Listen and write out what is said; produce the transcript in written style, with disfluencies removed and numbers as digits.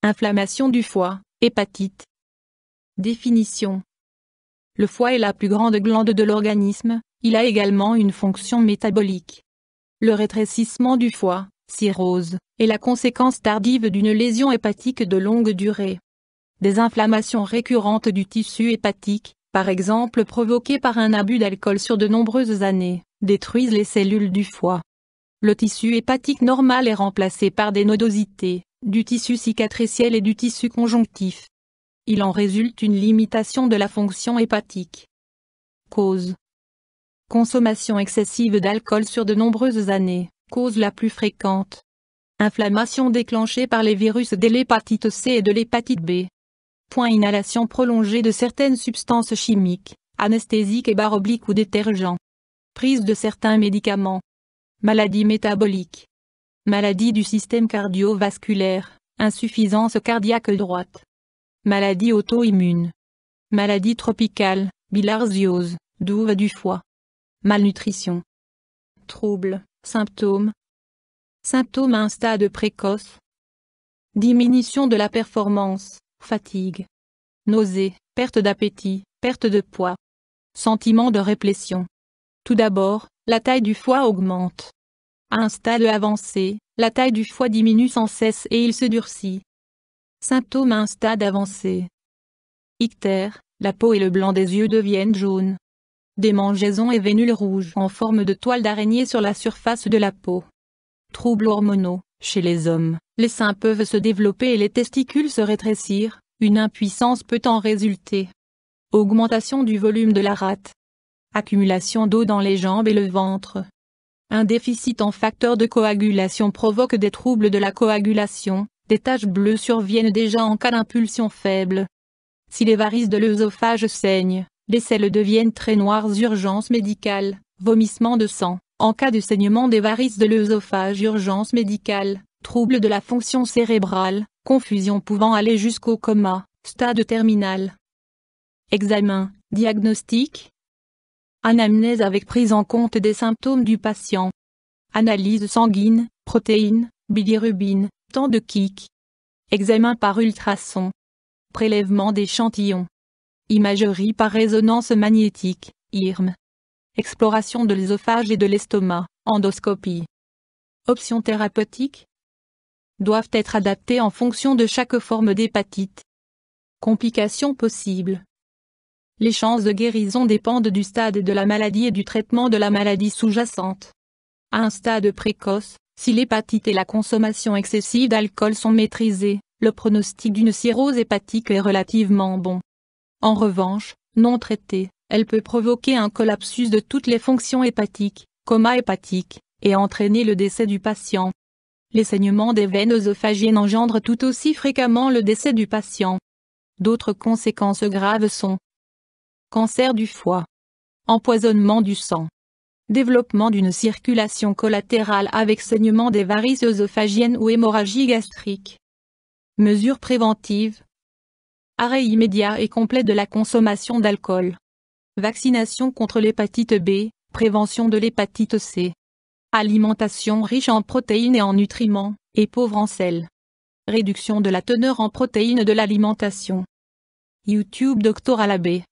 Inflammation du foie, hépatite. Définition. Le foie est la plus grande glande de l'organisme, il a également une fonction métabolique. Le rétrécissement du foie, cirrhose, est la conséquence tardive d'une lésion hépatique de longue durée. Des inflammations récurrentes du tissu hépatique, par exemple provoquées par un abus d'alcool sur de nombreuses années, détruisent les cellules du foie. Le tissu hépatique normal est remplacé par des nodosités, du tissu cicatriciel et du tissu conjonctif. Il en résulte une limitation de la fonction hépatique. Cause. Consommation excessive d'alcool sur de nombreuses années, cause la plus fréquente. Inflammation déclenchée par les virus de l'hépatite C et de l'hépatite B. Inhalation prolongée de certaines substances chimiques, anesthésiques et barres-obliques ou détergents. Prise de certains médicaments. Maladie métabolique. Maladie du système cardiovasculaire, insuffisance cardiaque droite. Maladie auto-immune. Maladie tropicale, bilharziose, douve du foie. Malnutrition. Troubles, symptômes. Symptômes à un stade précoce. Diminution de la performance, fatigue. Nausées, perte d'appétit, perte de poids. Sentiment de réplétion. Tout d'abord, la taille du foie augmente. À un stade avancé, la taille du foie diminue sans cesse et il se durcit. Symptômes à un stade avancé. Ictère, la peau et le blanc des yeux deviennent jaunes. Démangeaisons et vénules rouges en forme de toile d'araignée sur la surface de la peau. Troubles hormonaux, chez les hommes, les seins peuvent se développer et les testicules se rétrécir, une impuissance peut en résulter. Augmentation du volume de la rate. Accumulation d'eau dans les jambes et le ventre. Un déficit en facteurs de coagulation provoque des troubles de la coagulation, des taches bleues surviennent déjà en cas d'impulsion faible. Si les varices de l'œsophage saignent, les selles deviennent très noires. Urgence médicale, vomissement de sang. En cas de saignement des varices de l'œsophage, urgence médicale, troubles de la fonction cérébrale, confusion pouvant aller jusqu'au coma, stade terminal. Examen, diagnostic. Anamnèse avec prise en compte des symptômes du patient. Analyse sanguine, protéines, bilirubine, temps de Kick. Examen par ultrason. Prélèvement d'échantillons. Imagerie par résonance magnétique, IRM. Exploration de l'œsophage et de l'estomac, endoscopie. Options thérapeutiques doivent être adaptées en fonction de chaque forme d'hépatite. Complications possibles. Les chances de guérison dépendent du stade de la maladie et du traitement de la maladie sous-jacente. À un stade précoce, si l'hépatite et la consommation excessive d'alcool sont maîtrisées, le pronostic d'une cirrhose hépatique est relativement bon. En revanche, non traitée, elle peut provoquer un collapsus de toutes les fonctions hépatiques, coma hépatique, et entraîner le décès du patient. Les saignements des veines œsophagiennes engendrent tout aussi fréquemment le décès du patient. D'autres conséquences graves sont cancer du foie, empoisonnement du sang, développement d'une circulation collatérale avec saignement des varices œsophagiennes ou hémorragie gastrique. Mesures préventives. Arrêt immédiat et complet de la consommation d'alcool. Vaccination contre l'hépatite B, prévention de l'hépatite C. Alimentation riche en protéines et en nutriments, et pauvre en sel. Réduction de la teneur en protéines de l'alimentation. YouTube Dr Alabé.